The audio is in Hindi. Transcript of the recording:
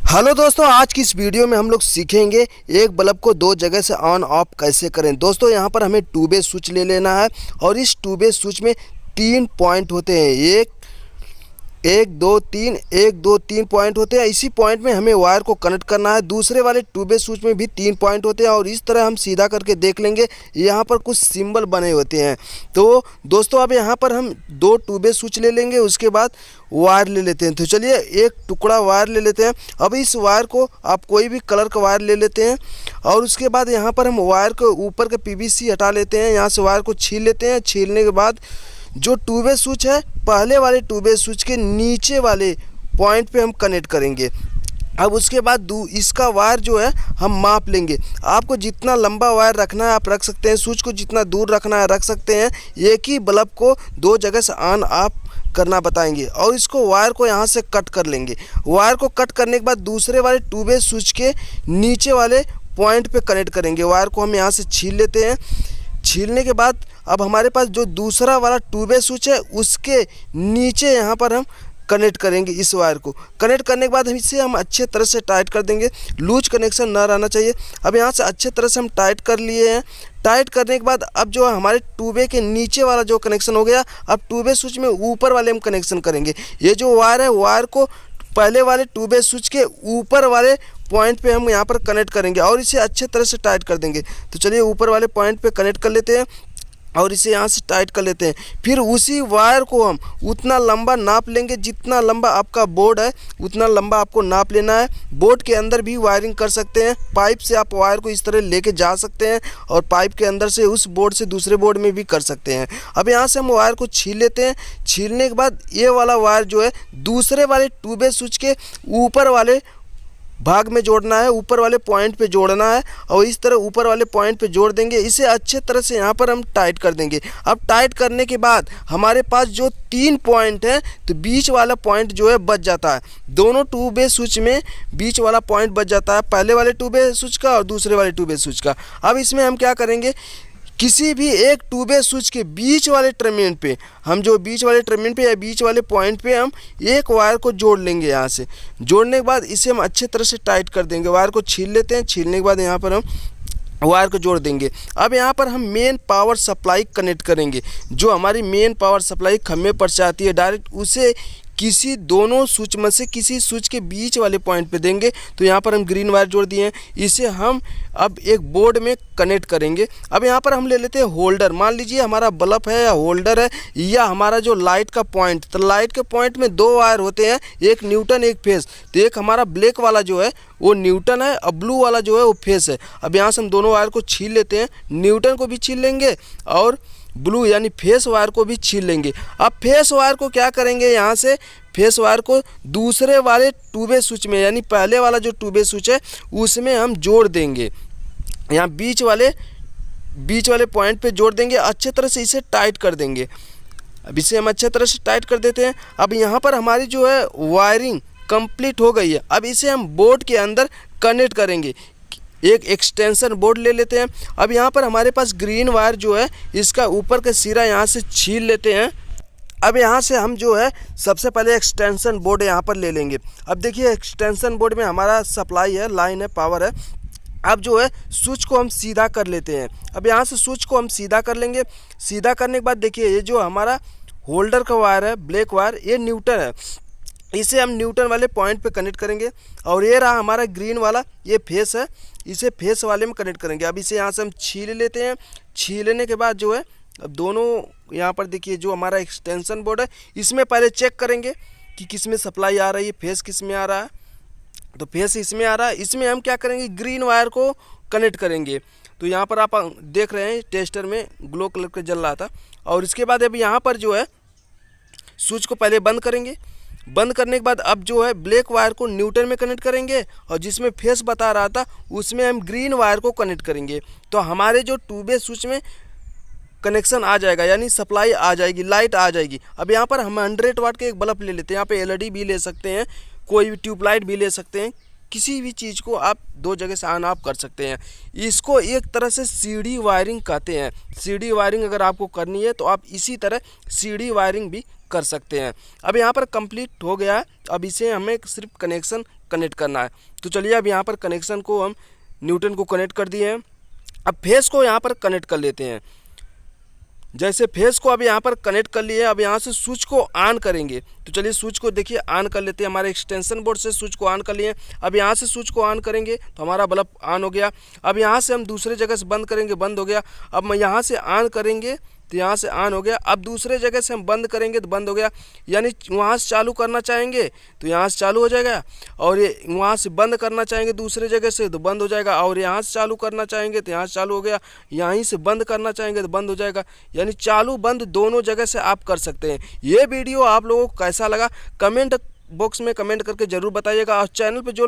हेलो दोस्तों, आज की इस वीडियो में हम लोग सीखेंगे एक बल्ब को दो जगह से ऑन ऑफ कैसे करें। दोस्तों यहाँ पर हमें 2 वे स्विच ले लेना है और इस 2 वे स्विच में 3 पॉइंट होते हैं। एक दो तीन पॉइंट होते हैं। इसी पॉइंट में हमें वायर को कनेक्ट करना है। दूसरे वाले 2 वे स्विच में भी 3 पॉइंट होते हैं और इस तरह हम सीधा करके देख लेंगे, यहाँ पर कुछ सिंबल बने होते हैं। तो दोस्तों अब यहाँ पर हम 2 2 वे स्विच ले लेंगे, उसके बाद वायर ले लेते हैं। तो चलिए एक टुकड़ा वायर ले लेते हैं। अब इस वायर को आप कोई भी कलर का वायर ले लेते हैं और उसके बाद यहाँ पर हम वायर के ऊपर का PVC हटा लेते हैं। यहाँ से वायर को छील लेते हैं। छीलने के बाद जो 2 वे स्विच है, पहले वाले 2 वे स्विच के नीचे वाले पॉइंट पे हम कनेक्ट करेंगे। अब उसके बाद इसका वायर जो है हम माप लेंगे। आपको जितना लंबा वायर रखना है आप रख सकते हैं, स्विच को जितना दूर रखना है रख सकते हैं। एक ही बल्ब को 2 जगह से ऑन ऑफ करना बताएंगे और इसको वायर को यहाँ से कट कर लेंगे। वायर को कट करने के बाद दूसरे वाले 2 वे स्विच के नीचे वाले पॉइंट पे कनेक्ट करेंगे। वायर को हम यहाँ से छील लेते हैं। छीलने के बाद अब हमारे पास जो दूसरा वाला 2 वे स्विच है उसके नीचे यहाँ पर हम कनेक्ट करेंगे इस वायर को। कनेक्ट करने के बाद इसे हम अच्छे तरह से टाइट कर देंगे। लूज कनेक्शन ना रहना चाहिए। अब यहाँ से अच्छे तरह से हम टाइट कर लिए हैं। टाइट करने के बाद अब जो हमारे 2 वे के नीचे वाला जो कनेक्शन हो गया, अब 2 वे स्विच में ऊपर वाले हम कनेक्शन करेंगे। ये जो वायर है, वायर को पहले वाले 2 वे स्विच के ऊपर वाले पॉइंट पे हम यहाँ पर कनेक्ट करेंगे और इसे अच्छे तरह से टाइट कर देंगे। तो चलिए ऊपर वाले पॉइंट पे कनेक्ट कर लेते हैं और इसे यहाँ से टाइट कर लेते हैं। फिर उसी वायर को हम उतना लंबा नाप लेंगे, जितना लंबा आपका बोर्ड है उतना लंबा आपको नाप लेना है। बोर्ड के अंदर भी वायरिंग कर सकते हैं। पाइप से आप वायर को इस तरह लेके जा सकते हैं और पाइप के अंदर से उस बोर्ड से दूसरे बोर्ड में भी कर सकते हैं। अब यहाँ से हम वायर को छील लेते हैं। छीलने के बाद ये वाला वायर जो है दूसरे वाले 2 वे स्विच के ऊपर वाले भाग में जोड़ना है, ऊपर वाले पॉइंट पे जोड़ना है और इस तरह ऊपर वाले पॉइंट पे जोड़ देंगे। इसे अच्छे तरह से यहाँ पर हम टाइट कर देंगे। अब टाइट करने के बाद हमारे पास जो 3 पॉइंट है, तो बीच वाला पॉइंट जो है बच जाता है। दोनों 2 वे स्विच में बीच वाला पॉइंट बच जाता है, पहले वाले 2 वे स्विच का और दूसरे वाले 2 वे स्विच का। अब इसमें हम क्या करेंगे, किसी भी एक 2 वे स्विच के बीच वाले टर्मिनल पे हम जो बीच वाले टर्मिनल पे या बीच वाले पॉइंट पे हम एक वायर को जोड़ लेंगे। यहाँ से जोड़ने के बाद इसे हम अच्छे तरह से टाइट कर देंगे। वायर को छील लेते हैं। छीलने के बाद यहाँ पर हम वायर को जोड़ देंगे। अब यहाँ पर हम मेन पावर सप्लाई कनेक्ट करेंगे। जो हमारी मेन पावर सप्लाई खम्भे पर से आती है डायरेक्ट, उसे किसी दोनों स्विच में से किसी स्विच के बीच वाले पॉइंट पे देंगे। तो यहाँ पर हम ग्रीन वायर जोड़ दिए हैं। इसे हम अब एक बोर्ड में कनेक्ट करेंगे। अब यहाँ पर हम ले लेते हैं होल्डर। मान लीजिए हमारा बल्ब है या होल्डर है या हमारा जो लाइट का पॉइंट, तो लाइट के पॉइंट में 2 वायर होते हैं, एक न्यूटन एक फेस। तो एक हमारा ब्लैक वाला जो है वो न्यूटन है और ब्लू वाला जो है वो फेस है। अब यहाँ से हम दोनों वायर को छील लेते हैं। न्यूटन को भी छील लेंगे और ब्लू यानी फेस वायर को भी छील लेंगे। अब फेस वायर को क्या करेंगे, यहाँ से फेस वायर को दूसरे वाले 2 वे स्विच में यानी पहले वाला जो 2 वे स्विच है उसमें हम जोड़ देंगे। यहाँ बीच वाले पॉइंट पे जोड़ देंगे। अच्छे तरह से इसे टाइट कर देंगे। अब इसे हम अच्छे तरह से टाइट कर देते हैं। अब यहाँ पर हमारी जो है वायरिंग कंप्लीट हो गई है। अब इसे हम बोर्ड के अंदर कनेक्ट करेंगे। एक एक्सटेंशन बोर्ड ले लेते हैं। अब यहाँ पर हमारे पास ग्रीन वायर जो है इसका ऊपर का सिरा यहाँ से छील लेते हैं। अब यहाँ से हम जो है सबसे पहले एक्सटेंशन बोर्ड यहाँ पर ले लेंगे। अब देखिए एक्सटेंशन बोर्ड में हमारा सप्लाई है, लाइन है, पावर है। अब जो है स्विच को हम सीधा कर लेते हैं। अब यहाँ से स्विच को हम सीधा कर लेंगे। सीधा करने के बाद देखिए ये जो हमारा होल्डर का वायर है, ब्लैक वायर, ये न्यूटन है। इसे हम न्यूटन वाले पॉइंट पे कनेक्ट करेंगे और ये रहा हमारा ग्रीन वाला, ये फेस है, इसे फेस वाले में कनेक्ट करेंगे। अब इसे यहाँ से हम छील लेते हैं। छीलने के बाद जो है अब दोनों यहाँ पर देखिए जो हमारा एक्सटेंशन बोर्ड है इसमें पहले चेक करेंगे कि किस में सप्लाई आ रही है, फेस किस में आ रहा है। तो फेस इसमें आ रहा है। इसमें हम क्या करेंगे, ग्रीन वायर को कनेक्ट करेंगे। तो यहाँ पर आप देख रहे हैं टेस्टर में ग्लो कलर का जल रहा था। और इसके बाद अब यहाँ पर जो है स्विच को पहले बंद करेंगे। बंद करने के बाद अब जो है ब्लैक वायर को न्यूटन में कनेक्ट करेंगे और जिसमें फेस बता रहा था उसमें हम ग्रीन वायर को कनेक्ट करेंगे। तो हमारे जो 2 वे स्विच में कनेक्शन आ जाएगा, यानी सप्लाई आ जाएगी, लाइट आ जाएगी। अब यहाँ पर हम 100 वाट के एक बल्ब ले लेते हैं। यहाँ पे LED भी ले सकते हैं, कोई भी ट्यूबलाइट भी ले सकते हैं। किसी भी चीज़ को आप 2 जगह से ऑन ऑफ कर सकते हैं। इसको एक तरह से सीढ़ी वायरिंग कहते हैं। सीढ़ी वायरिंग अगर आपको करनी है तो आप इसी तरह सीढ़ी वायरिंग भी कर सकते हैं। अब यहाँ पर कंप्लीट हो गया है। अब इसे हमें सिर्फ कनेक्शन कनेक्ट करना है। तो चलिए अब यहाँ पर कनेक्शन को हम न्यूटन को कनेक्ट कर दिए हैं। अब फेस को यहाँ पर कनेक्ट कर लेते हैं। जैसे फेस को अब यहाँ पर कनेक्ट कर लिए, अब यहाँ से स्विच को ऑन करेंगे। तो चलिए स्विच को देखिए ऑन कर लेते हैं। हमारे एक्सटेंशन बोर्ड से स्विच को ऑन कर लिए। अब यहाँ से स्विच को ऑन करेंगे तो हमारा बल्ब ऑन हो गया। अब यहाँ से हम दूसरे जगह से बंद करेंगे, बंद हो गया। अब मैं यहाँ से ऑन करेंगे तो यहाँ से ऑन हो गया। अब दूसरे जगह से हम बंद करेंगे तो बंद हो गया। यानी वहाँ से चालू करना चाहेंगे तो यहाँ से चालू हो जाएगा, और ये वहाँ से बंद करना चाहेंगे दूसरे जगह से तो बंद हो जाएगा, और यहाँ से चालू करना चाहेंगे तो यहाँ से चालू हो गया, यहीं से बंद करना चाहेंगे तो बंद हो जाएगा। यानी चालू बंद दोनों जगह से आप कर सकते हैं। ये वीडियो आप लोगों को कैसा लगा कमेंट बॉक्स में कमेंट करके ज़रूर बताइएगा। और चैनल पर जो